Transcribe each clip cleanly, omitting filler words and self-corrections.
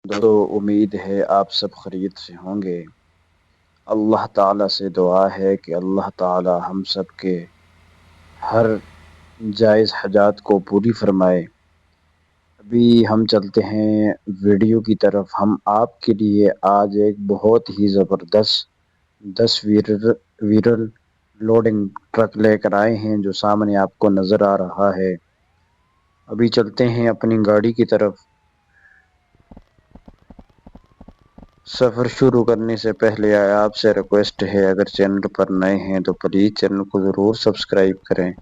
दोस्तों, उम्मीद है आप सब खैरियत से होंगे। अल्लाह ताला से दुआ है कि अल्लाह ताला हम सब के हर जायज़ हजात को पूरी फरमाए। अभी हम चलते हैं वीडियो की तरफ। हम आपके लिए आज एक बहुत ही ज़बरदस्त 10 व्हीरल लोडिंग ट्रक लेकर आए हैं, जो सामने आपको नज़र आ रहा है। अभी चलते हैं अपनी गाड़ी की तरफ। सफ़र शुरू करने से पहले आपसे रिक्वेस्ट है, अगर चैनल पर नए हैं तो प्लीज़ चैनल को ज़रूर सब्सक्राइब करें।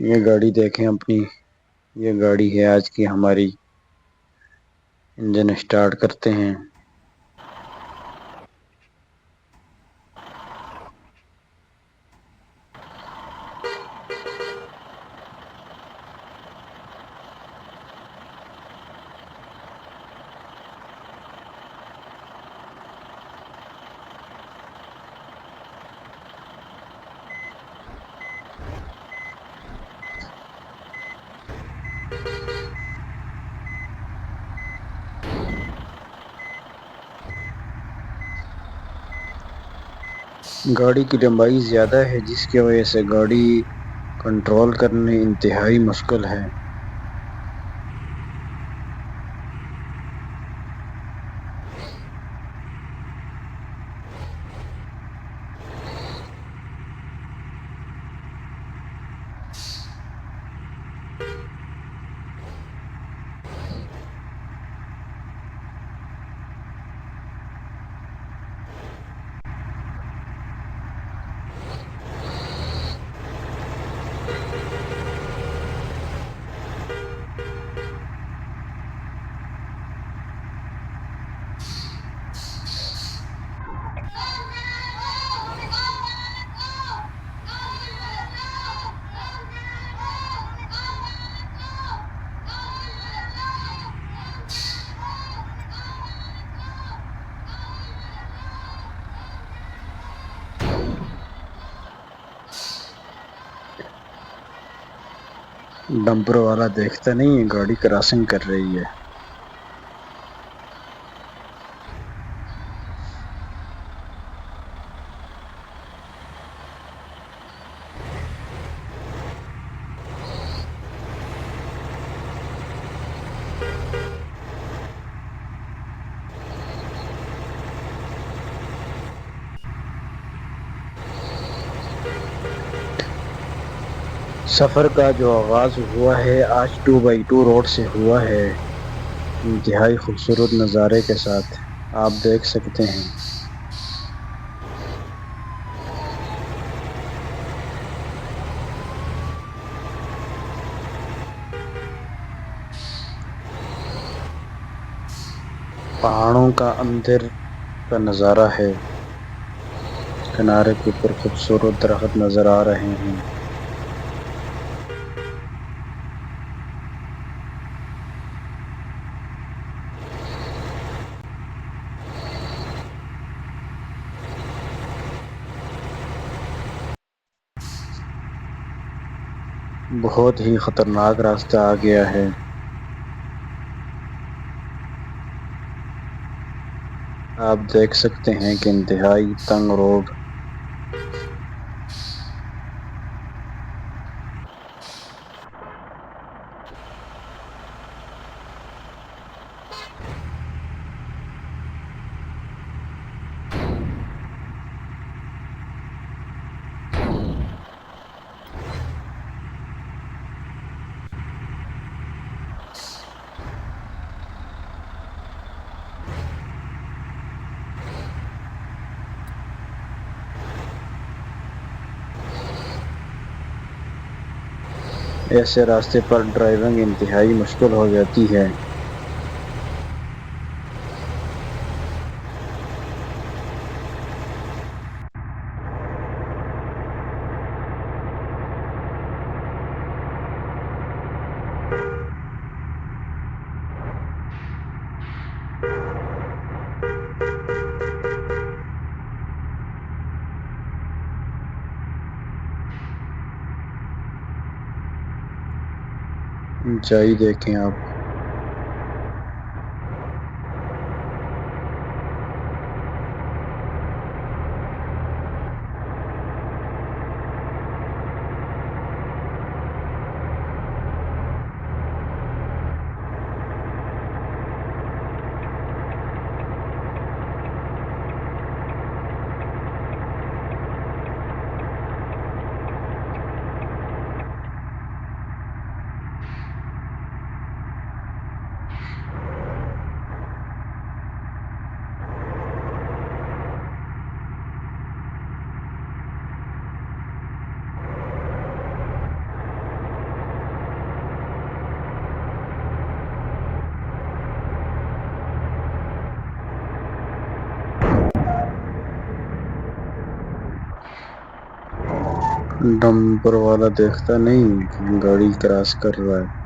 ये गाड़ी देखें अपनी, ये गाड़ी है आज की हमारी। इंजन स्टार्ट करते हैं। गाड़ी की लंबाई ज़्यादा है, जिसकी वजह से गाड़ी कंट्रोल करनी इंतहाई मुश्किल है। डंपर वाला देखता नहीं है, गाड़ी क्रॉसिंग कर रही है। सफ़र का जो आगाज़ हुआ है आज 2x2 रोड से हुआ है, इंतहाई खूबसूरत नज़ारे के साथ आप देख सकते हैं। पहाड़ों का अंदर का नज़ारा है। किनारे के ऊपर खूबसूरत दरख्त नज़र आ रहे हैं। बहुत ही ख़तरनाक रास्ता आ गया है। आप देख सकते हैं कि इंतहाई तंग रोड। ऐसे रास्ते पर ड्राइविंग इंतहाई मुश्किल हो जाती है। ऊंचाई देखें आप। डंपर वाला देखता नहीं कि गाड़ी क्रॉस कर रहा है।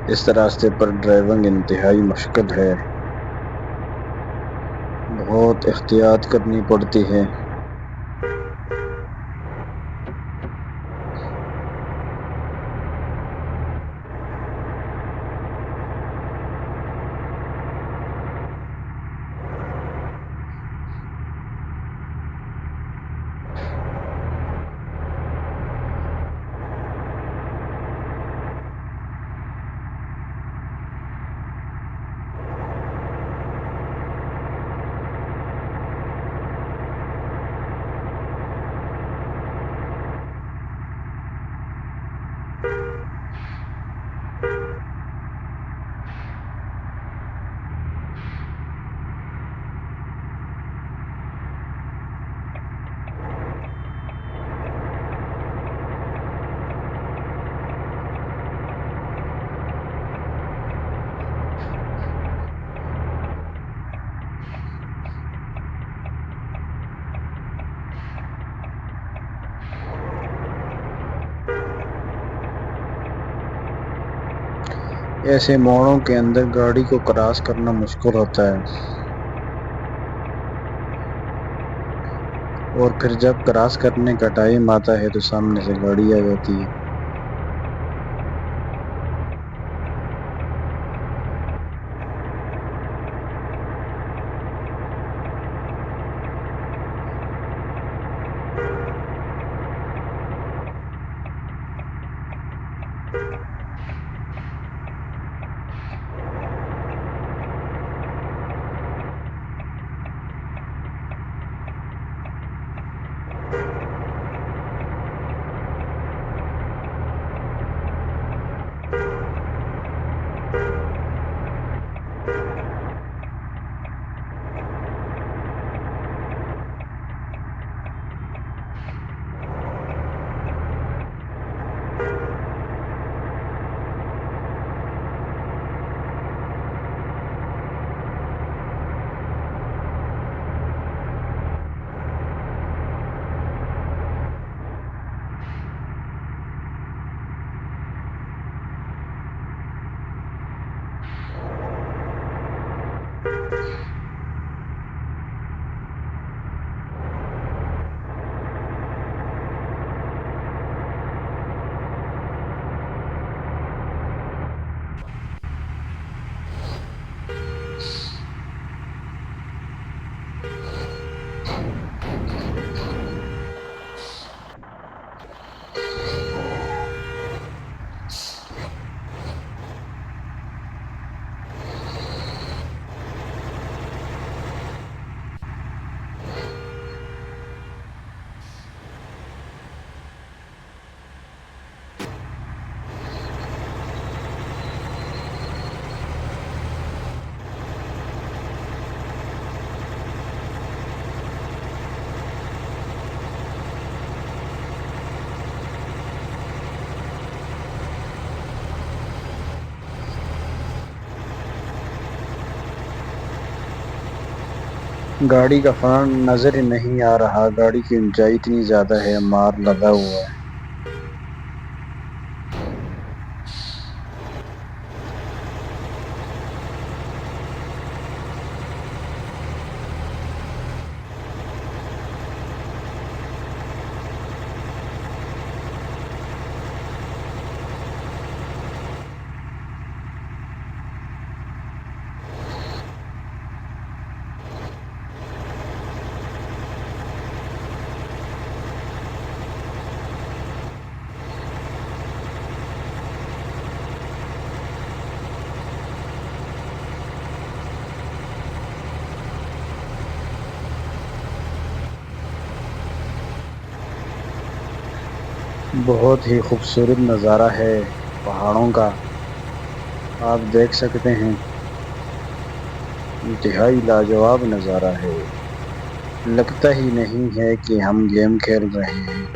इस रास्ते पर ड्राइविंग इंतहाई मुश्किल है। बहुत एहतियात करनी पड़ती है। ऐसे मोड़ों के अंदर गाड़ी को क्रॉस करना मुश्किल होता है, और फिर जब क्रॉस करने का टाइम आता है तो सामने से गाड़ी आ जाती है। गाड़ी का फ्रंट नजर ही नहीं आ रहा, गाड़ी की ऊंचाई इतनी ज्यादा है, मार लगा हुआ है। बहुत ही खूबसूरत नज़ारा है पहाड़ों का, आप देख सकते हैं। इंतहाई लाजवाब नज़ारा है, लगता ही नहीं है कि हम गेम खेल रहे हैं।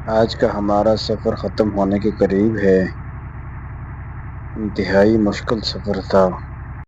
आज का हमारा सफ़र ख़त्म होने के करीब है। इंतहाई मुश्किल सफ़र था।